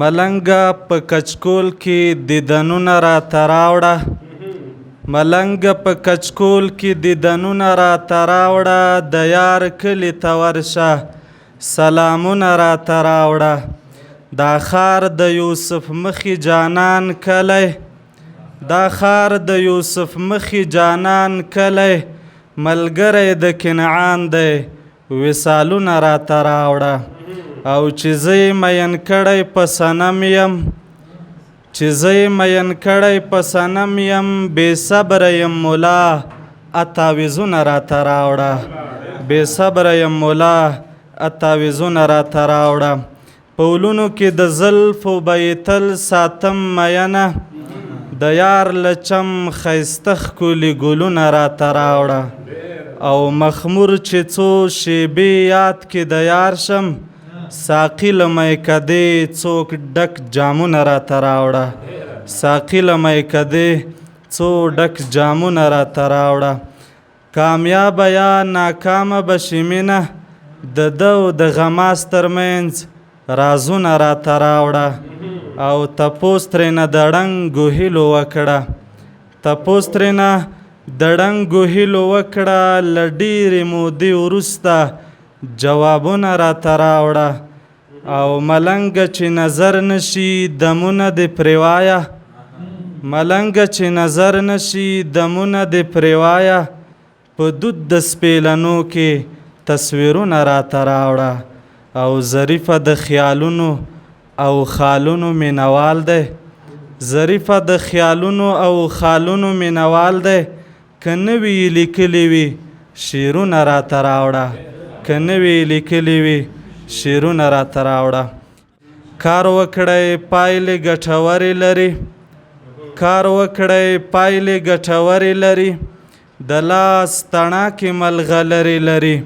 ملنګه په کچکول کې دیدنونه راته راوړه ملنګه په کچکول کې دیدنونه راته راوړه د یار کلي ته ورشه سلامونه راته راوړه دا ښار د یوسف مخي جانان کلی دا ښار د یوسف مخي جانان کلی ملګری د کنعان دی وصالونه راته راوړه او چې زه یې مین کړی په صنم یم چې زه یې مین کړی په صنم یم بې صبره یم ملا اتاویزونه راته راوړه بې صبره یم ملا اتاویزونه راته راوړه په ولونو کې د زلفو به یې تل ساتم مینه د یار له چم ښایسته ښکلي ګلونه راته راوړه او مخمور چې څو شیبې یاد کې د یار شم ساقي له میکدې څوک ډک جامونه راته راوړه ساقي له میکدې څو ډک جامونه راته راوړه کامیابه یا ناکامه به شي مینه د ده او د غماس ترمنځ رازونه راته راوړه او تپوس ترېنه د ړنګو هیلو وکړه تپوس ترېنه د ړنګو هیلو وکړه له ډېرې مودې وروسته جوابونه راته راوړه او ملنګه چې نظر نشي دمونه دې پرې وایه ملنګه چې نظر نشي دمونه دې پرې وایه په دود د سپېلنو کې تصویرونه راته راوړه او ظریفه د خیالونو او خالونو مینوال دی ظریفه د خیالونو او خالونو مینوال دی که نوي یې لیکلي وي شعرونه راته راوړه که نوي لیکلي وي شعرونه راته راوړه کار وکړی پایلې ګټورې لري کار وکړی پایلې ګټورې لري د لاس تڼاکې ملغلرې لري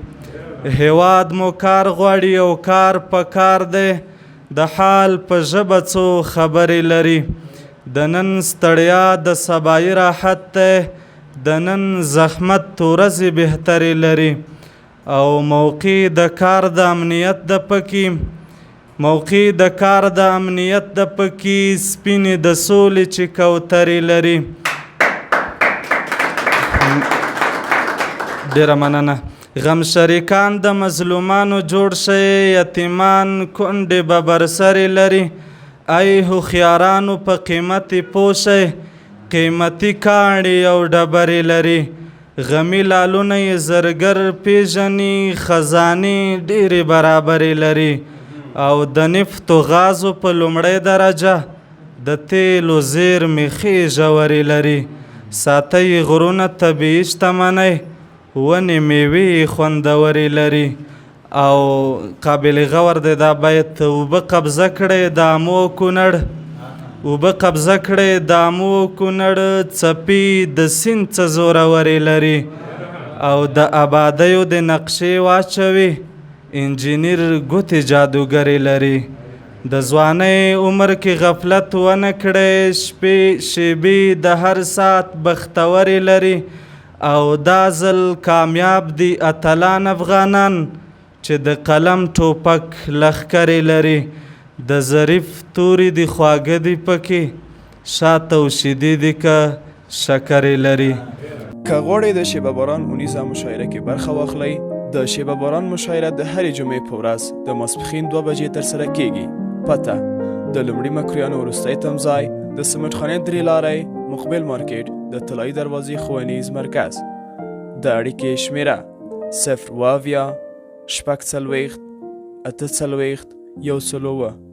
هیواد مو کار غواړي او کار په کار دی د حال په ژبه څو خبرې لري د نن ستړیا د سبایي راحت دی د نن زحمت ورځې بهترې لري او موقع د کار د امنیت د پکې موقع د کار د امنیت د پکې سپینې د سولې چې کوترې لري ډېره مننه غم شریکان د مظلومانو جوړ شئ یتیمان کونډې به برسرې لري ای هوښیارانو په قیمتې پوه شئ قیمتي کاڼي او ډبرې لري غمی لالونه یې زرګر پیژني خزانې ډېرې برابرې لري او د نفتو غازو په لومړۍ درجه د تیلو زیرمې ښې ژورې لري ساتئ غرونه طبیعي شتمنۍ ونې میوې خوندورې لري او قابل غور دی دا باید اوبه قبضه کړئ د امو کونړ اوبه قبضه کړئ د امو کونړ څپې د سیند څه زورورې لري او د آبادیو د نقشې واچوي انجینیر ګوتې جادوګرې لري د ځوانۍ عمر کې غفلت ونه کړئ شپې شیبې د هر ساعت بختورې لري او دا ځل کامیاب دي اتلان افغانان چې د قلم ټوپک لښکرې لري د ظریف توري دي خواږه دي پکې شات او شیدې دي که شکرې لري که غواړئ د شیبه باران اونیزه مشاعره کې برخه واخلئ د شیبه باران مشاعره د هرې جمعې په ورځ د ماسپښین 2 بجې ترسره کیږي پته د لومړي مکرویانو وروستی تمځای د سمټ خانې درې لارۍ مقبل مارکیټ د طلایي دروازې ښوونیز مرکز د اړیکې شمیره 0 واویا شپږ څلوېښت اته څلوېښت 101